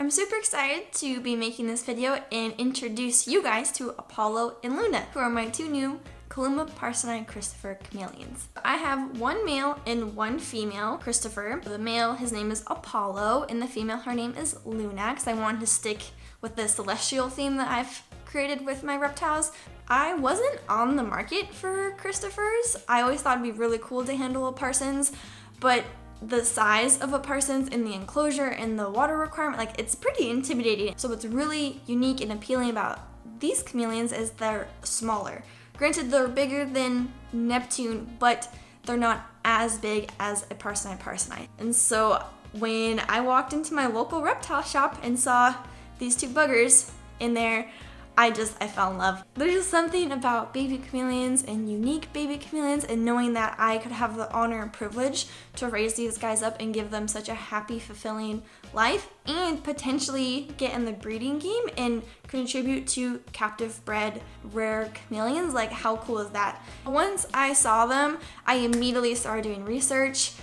I'm super excited to be making this video and introduce you guys to Apollo and Luna, who are my two new Calumma, Parsonii, and Cristifer chameleons. I have one male and one female Cristifer. The male, his name is Apollo, and the female, her name is Luna, because I wanted to stick with the celestial theme that I've created with my reptiles. I wasn't on the market for Cristifers. I always thought it'd be really cool to handle a Parsons, but the size of a Parsons in the enclosure and the water requirement, like, it's pretty intimidating. So what's really unique and appealing about these chameleons is they're smaller. Granted, they're bigger than Neptune, but they're not as big as a Parsonii. And so when I walked into my local reptile shop and saw these two buggers in there, I fell in love. There's just something about baby chameleons and unique baby chameleons, and knowing that I could have the honor and privilege to raise these guys up and give them such a happy, fulfilling life, and potentially get in the breeding game and contribute to captive bred rare chameleons. Like, how cool is that? Once I saw them, I immediately started doing research.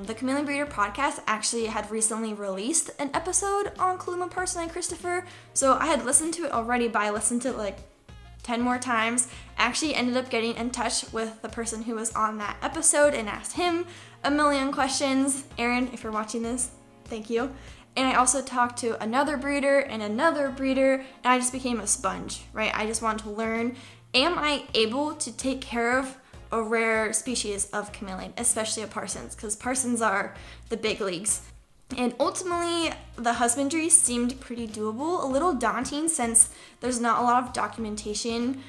The Chameleon Breeder podcast actually had recently released an episode on Calumma, Parsonii, and Cristifer, so I had listened to it already, but I listened to it like 10 more times. I actually ended up getting in touch with the person who was on that episode and asked him a million questions. Aaron, if you're watching this, thank you. And I also talked to another breeder, and I just became a sponge, right? I just wanted to learn, am I able to take care of a rare species of chameleon, especially a Parsons, because Parsons are the big leagues. And ultimately, the husbandry seemed pretty doable, a little daunting since there's not a lot of documentation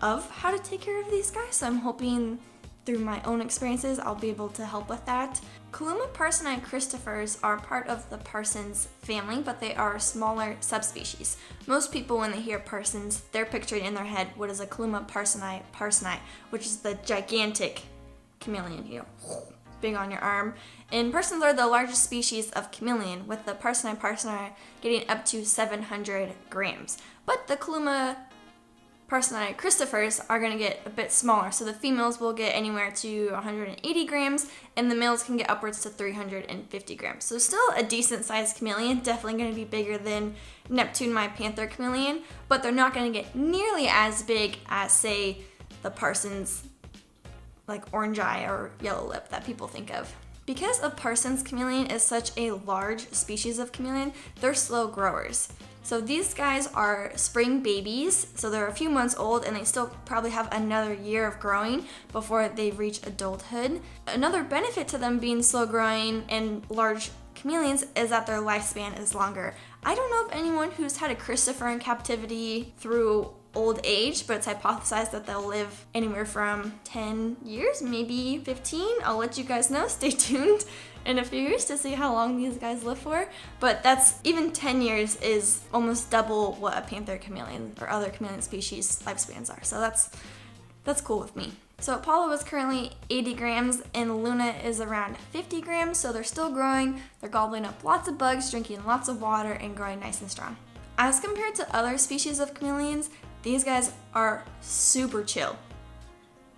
of how to take care of these guys, so I'm hoping through my own experiences I'll be able to help with that. Calumma, Parsonii, and Cristifers are part of the Parsons family, but they are a smaller subspecies. Most people, when they hear Parsons, they're picturing in their head what is a Calumma, Parsonii, which is the gigantic chameleon, big on your arm. And Parsons are the largest species of chameleon, with the Parsonii getting up to 700 grams. But the Calumma, Parsonii, Cristifers are going to get a bit smaller, so the females will get anywhere to 180 grams, and the males can get upwards to 350 grams. So still a decent sized chameleon, definitely going to be bigger than Neptune, my panther chameleon, but they're not going to get nearly as big as, say, the Parsons, like orange eye or yellow lip that people think of. Because a Parsons chameleon is such a large species of chameleon, they're slow growers. So these guys are spring babies, so they're a few months old, and they still probably have another year of growing before they reach adulthood. Another benefit to them being slow growing and large chameleons is that their lifespan is longer. I don't know of anyone who's had a Cristifer in captivity through old age, but it's hypothesized that they'll live anywhere from 10 years, maybe 15. I'll let you guys know. Stay tuned in a few years to see how long these guys live for. But that's, even 10 years is almost double what a panther chameleon or other chameleon species lifespans are. So that's cool with me. So Apollo is currently 80 grams and Luna is around 50 grams. So they're still growing. They're gobbling up lots of bugs, drinking lots of water, and growing nice and strong. As compared to other species of chameleons, these guys are super chill.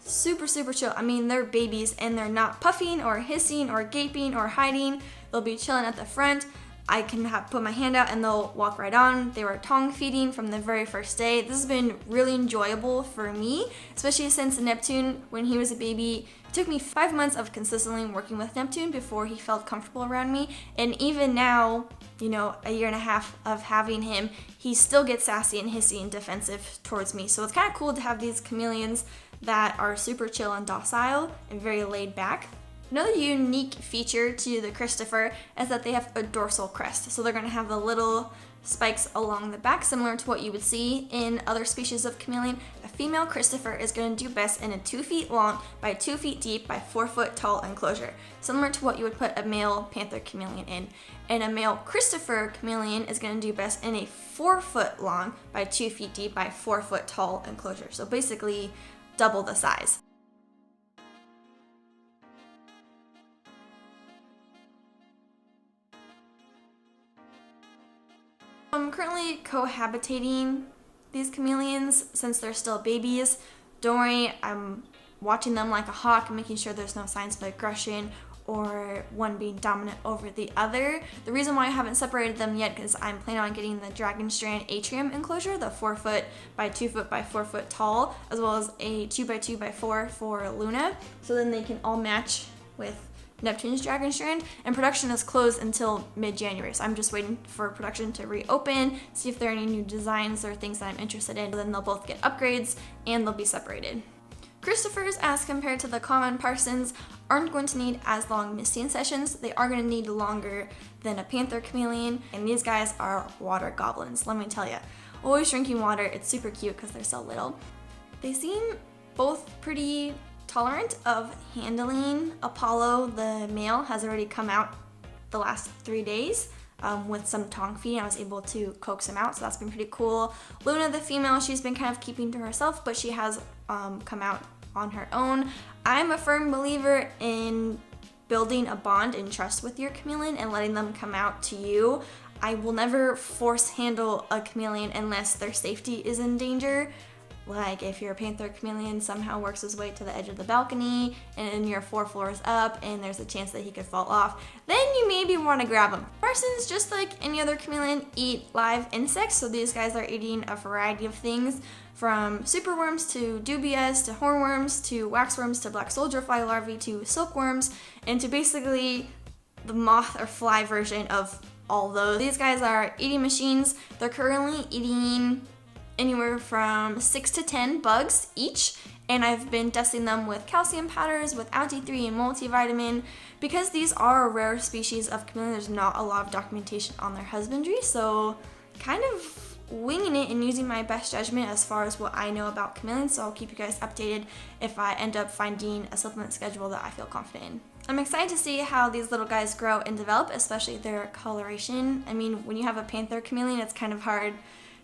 Super chill. I mean, they're babies and they're not puffing or hissing or gaping or hiding. They'll be chilling at the front. I can put my hand out and they'll walk right on. They were tongue feeding from the very first day. This has been really enjoyable for me, especially since Neptune, when he was a baby, it took me 5 months of consistently working with Neptune before he felt comfortable around me. And even now, a year and a half of having him, he still gets sassy and hissy and defensive towards me. So it's kind of cool to have these chameleons that are super chill and docile and very laid back. Another unique feature to the Cristifer is that they have a dorsal crest. So they're going to have the little spikes along the back, similar to what you would see in other species of chameleon. A female Cristifer is going to do best in a 2 feet long by 2 feet deep by 4 foot tall enclosure, similar to what you would put a male panther chameleon in. And a male Cristifer chameleon is going to do best in a 4 foot long by 2 feet deep by 4 foot tall enclosure. So basically double the size. I'm currently cohabitating these chameleons since they're still babies. Don't worry, I'm watching them like a hawk, making sure there's no signs of aggression or one being dominant over the other. The reason why I haven't separated them yet is I'm planning on getting the dragon strand atrium enclosure, the 4 foot by 2 foot by 4 foot tall, as well as a 2 by 2 by 4 for Luna, so then they can all match with Neptune's dragon strand. And production is closed until mid-January, so I'm just waiting for production to reopen, see if there are any new designs or things that I'm interested in. Then they'll both get upgrades and they'll be separated. Cristifer's, as compared to the common Parsons, aren't going to need as long misting sessions. They are going to need longer than a panther chameleon, and these guys are water goblins, let me tell you. Always drinking water. It's super cute because they're so little. They seem both pretty tolerant of handling. Apollo, the male, has already come out the last 3 days. With some tongue feeding, I was able to coax him out, so that's been pretty cool. Luna, the female, she's been kind of keeping to herself, but she has come out on her own. I'm a firm believer in building a bond and trust with your chameleon and letting them come out to you. I will never force handle a chameleon unless their safety is in danger. Like if your panther chameleon somehow works his way to the edge of the balcony and you're 4 floors up and there's a chance that he could fall off, then you maybe want to grab him. Parsons, just like any other chameleon, eat live insects, so these guys are eating a variety of things, from superworms to dubias to hornworms to waxworms to black soldier fly larvae to silkworms, and to basically the moth or fly version of all those. These guys are eating machines. They're currently eating anywhere from 6 to 10 bugs each, and I've been testing them with calcium powders, with Anti-3 and multivitamin. Because these are a rare species of chameleon, there's not a lot of documentation on their husbandry, so kind of winging it and using my best judgment as far as what I know about chameleons, so I'll keep you guys updated if I end up finding a supplement schedule that I feel confident in. I'm excited to see how these little guys grow and develop, especially their coloration. I mean, when you have a panther chameleon, it's kind of hard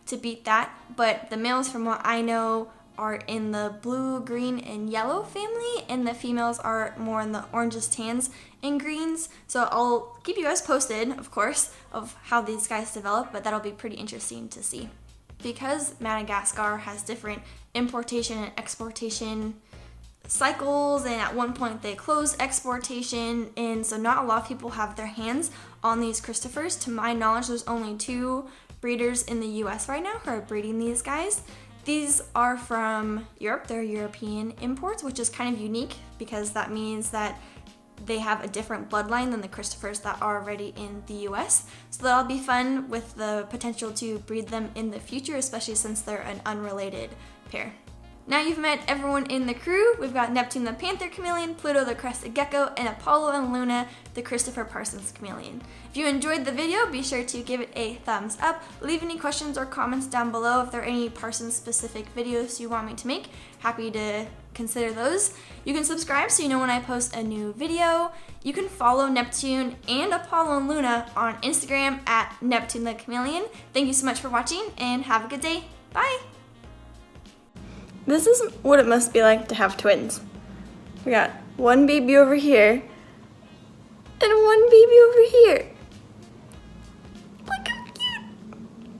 to beat that, but the males, from what I know, are in the blue, green, and yellow family, and the females are more in the oranges, tans, and greens. So I'll keep you guys posted, of course, of how these guys develop, but that'll be pretty interesting to see. Because Madagascar has different importation and exportation cycles, and at one point they closed exportation, and so not a lot of people have their hands on these Cristifers. To my knowledge, there's only 2 breeders in the US right now who are breeding these guys. These are from Europe. They're European imports, which is kind of unique because that means that they have a different bloodline than the Cristifers that are already in the US. So that'll be fun with the potential to breed them in the future, especially since they're an unrelated pair. Now you've met everyone in the crew. We've got Neptune the panther chameleon, Pluto the crested gecko, and Apollo and Luna the Cristifer Parson's chameleon. If you enjoyed the video, be sure to give it a thumbs up. Leave any questions or comments down below. If there are any Parsons specific videos you want me to make, happy to consider those. You can subscribe so you know when I post a new video. You can follow Neptune and Apollo and Luna on Instagram at Neptune the chameleon. Thank you so much for watching and have a good day. Bye! This is what it must be like to have twins. We got one baby over here and one baby over here.